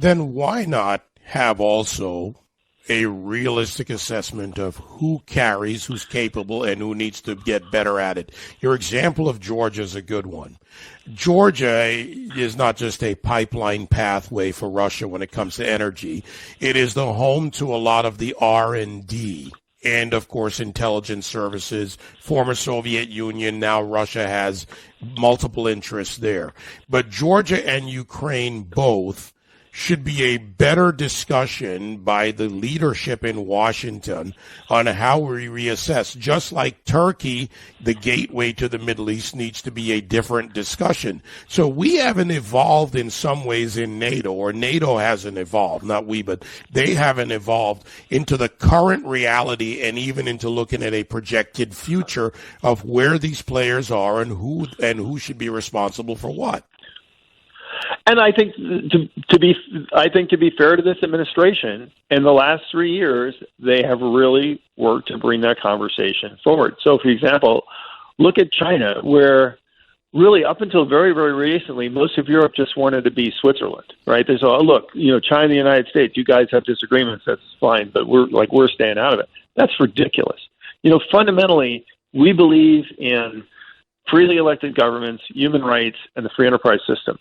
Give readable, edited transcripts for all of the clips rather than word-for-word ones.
then why not have also a realistic assessment of who carries, who's capable, and who needs to get better at it? Your example of Georgia is a good one. Georgia is not just a pipeline pathway for Russia when it comes to energy. It is the home to a lot of the R&D and, of course, intelligence services. Former Soviet Union, now Russia has multiple interests there. But Georgia and Ukraine both should be a better discussion by the leadership in Washington on how we reassess. Just like Turkey, the gateway to the Middle East needs to be a different discussion. So we haven't evolved in some ways in NATO, or NATO hasn't evolved, not we, but they haven't evolved into the current reality and even into looking at a projected future of where these players are and who should be responsible for what. And I think to be fair to this administration, in the last 3 years, they have really worked to bring that conversation forward. So, for example, look at China, where really up until very, very recently, most of Europe just wanted to be Switzerland, right? They said, oh, look, China and the United States, you guys have disagreements, that's fine, but we're staying out of it. That's ridiculous. Fundamentally, we believe in freely elected governments, human rights, and the free enterprise system.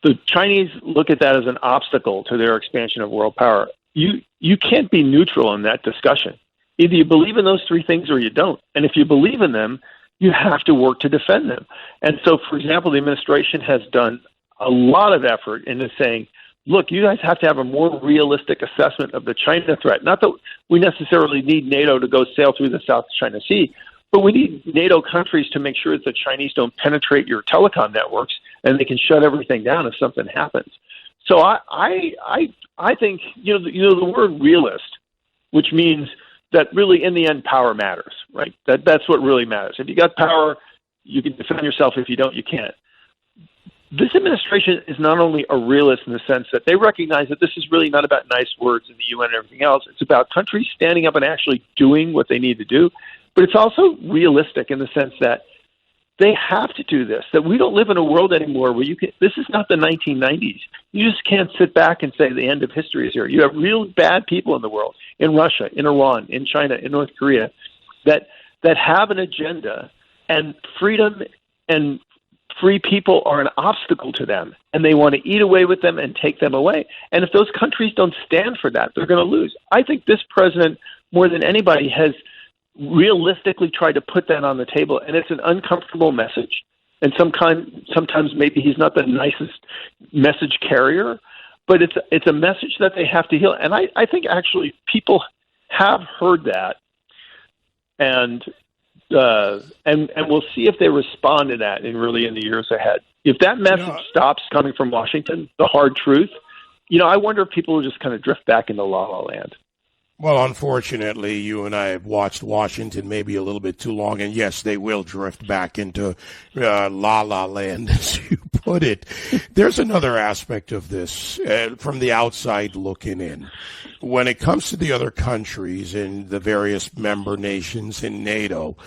The Chinese look at that as an obstacle to their expansion of world power. You can't be neutral in that discussion. Either you believe in those three things or you don't. And if you believe in them, you have to work to defend them. And so, for example, the administration has done a lot of effort into saying, look, you guys have to have a more realistic assessment of the China threat. Not that we necessarily need NATO to go sail through the South China Sea, but we need NATO countries to make sure that the Chinese don't penetrate your telecom networks and they can shut everything down if something happens. So I think the word realist, which means that really in the end power matters, right? That's what really matters. If you got power, you can defend yourself. If you don't, you can't. This administration is not only a realist in the sense that they recognize that this is really not about nice words in the UN and everything else. It's about countries standing up and actually doing what they need to do. But it's also realistic in the sense that they have to do this, that we don't live in a world anymore where this is not the 1990s. You just can't sit back and say the end of history is here. You have real bad people in the world, in Russia, in Iran, in China, in North Korea, that have an agenda, and freedom and free people are an obstacle to them, and they want to eat away with them and take them away. And if those countries don't stand for that, they're going to lose. I think this president, more than anybody, has realistically tried to put that on the table, and it's an uncomfortable message. And sometimes maybe he's not the nicest message carrier, but it's a message that they have to heal. And I think actually people have heard that, and we'll see if they respond to that in the years ahead. If that message stops coming from Washington, the hard truth, I wonder if people will just kind of drift back into la la land. Well, unfortunately, you and I have watched Washington maybe a little bit too long, and yes, they will drift back into la-la land, as you put it. There's another aspect of this from the outside looking in. When it comes to the other countries and the various member nations in NATO,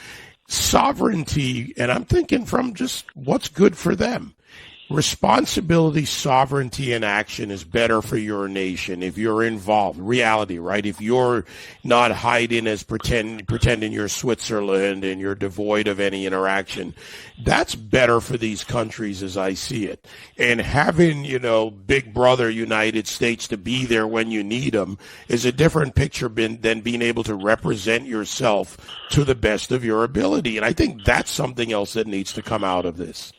sovereignty, and I'm thinking from just what's good for them. Responsibility, sovereignty, and action is better for your nation if you're involved. Reality, right? If you're not hiding as pretending you're Switzerland and you're devoid of any interaction, that's better for these countries as I see it. And having, big brother United States to be there when you need them is a different picture than being able to represent yourself to the best of your ability. And I think that's something else that needs to come out of this.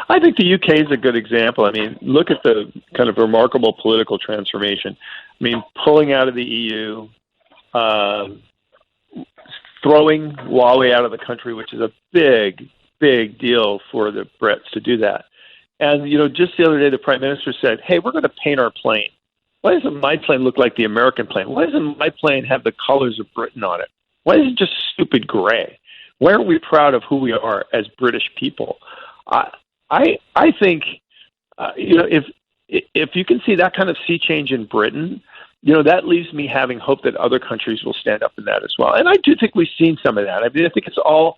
I think the UK is a good example. I mean, look at the kind of remarkable political transformation. I mean, pulling out of the EU, throwing Huawei out of the country, which is a big, big deal for the Brits to do that. And, just the other day, the Prime Minister said, hey, we're going to paint our plane. Why doesn't my plane look like the American plane? Why doesn't my plane have the colors of Britain on it? Why is it just stupid gray? Why aren't we proud of who we are as British people? I think, if you can see that kind of sea change in Britain, that leaves me having hope that other countries will stand up in that as well. And I do think we've seen some of that. I mean, I think it's all,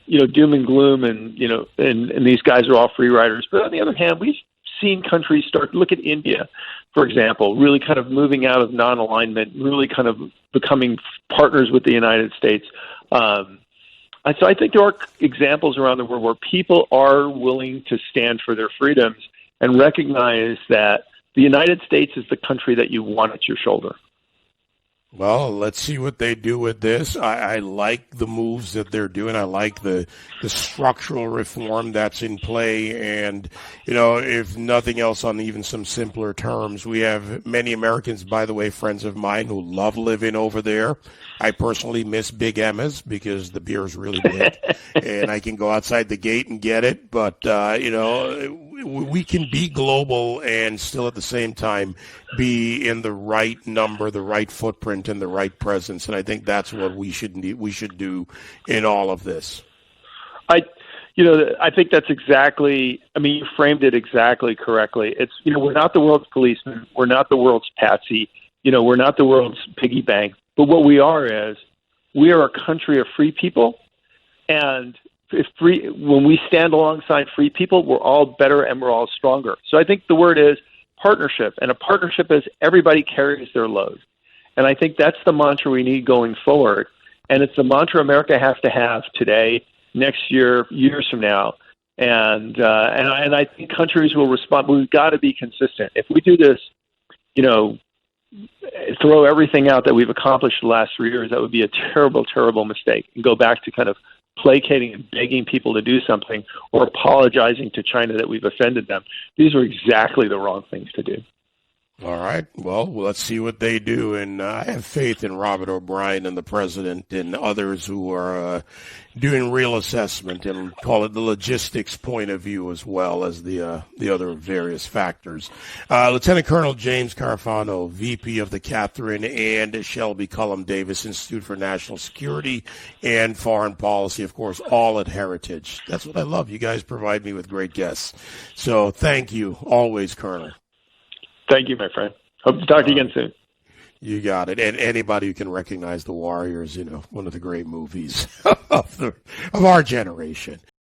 doom and gloom and, and these guys are all free riders. But on the other hand, we've seen countries look at India, for example, really kind of moving out of non-alignment, really kind of becoming partners with the United States. And so I think there are examples around the world where people are willing to stand for their freedoms and recognize that the United States is the country that you want at your shoulder. Well, let's see what they do with this. I like the moves that they're doing. I like the structural reform that's in play. And, if nothing else, on even some simpler terms, we have many Americans, by the way, friends of mine who love living over there. I personally miss Big Emma's because the beer is really big and I can go outside the gate and get it. But, we can be global and still at the same time be in the right number, the right footprint, and the right presence. And I think that's what we should do in all of this. I think that's exactly, you framed it exactly correctly. It's, we're not the world's policeman. We're not the world's patsy. We're not the world's piggy bank. But what we are is, we are a country of free people. And when we stand alongside free people, we're all better and we're all stronger. So I think the word is partnership. And a partnership is everybody carries their load. And I think that's the mantra we need going forward. And it's the mantra America has to have today, next year, years from now. And I think countries will respond. But we've got to be consistent. If we do this, throw everything out that we've accomplished the last 3 years, that would be a terrible, terrible mistake. And go back to kind of placating and begging people to do something or apologizing to China that we've offended them. These are exactly the wrong things to do. All right. Well, let's see what they do. And I have faith in Robert O'Brien and the president and others who are doing real assessment and call it the logistics point of view as well as the other various factors. Lieutenant Colonel James Carafano, VP of the Kathryn and Shelby Cullom Davis Institute for National Security and Foreign Policy, of course, all at Heritage. That's what I love. You guys provide me with great guests. So thank you always, Colonel. Thank you, my friend. Hope to talk to you again soon. You got it. And anybody who can recognize The Warriors, one of the great movies of our generation.